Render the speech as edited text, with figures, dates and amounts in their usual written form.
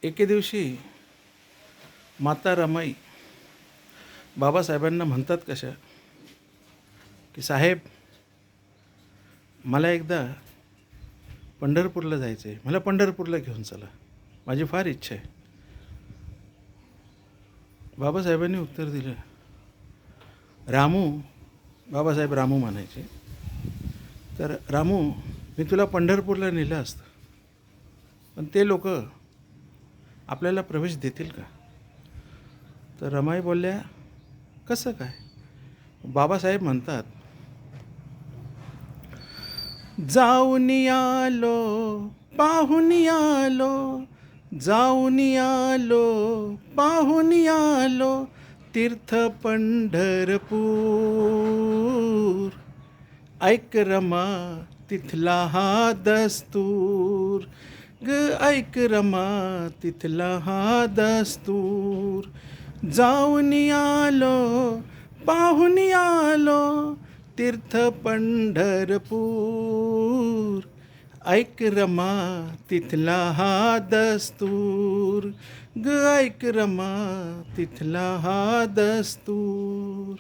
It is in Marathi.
एके दिवशी माता रमाई बाबासाहेबांना म्हणतात कशा की साहेब, मला एकदा पंढरपूरला जायचं आहे, मला पंढरपूरला घेऊन चला, माझी फार इच्छा आहे. बाबासाहेबांनी उत्तर दिलं, रामू, बाबासाहेब रामू म्हणायचे, तर रामू, मी तुला पंढरपूरला नेलं असतं, पण ते लोक आपल्याला प्रवेश देतील का? तर रमाई बोलल्या, कसं काय? बाबासाहेब म्हणतात, जाऊन आलो, पाहून आलो, जाऊन आलो, पाहून आलो, तीर्थ पंढरपूर, ऐक रमा तिथला हा दस्तूर, ऐक रमा तिथला हा दस्तूर, जाऊन आलो, पाहून आलो, तीर्थ पंढरपूर, ऐक रमा तिथला हा दस्तूर, ऐक रमा तिथला हा दस्तूर.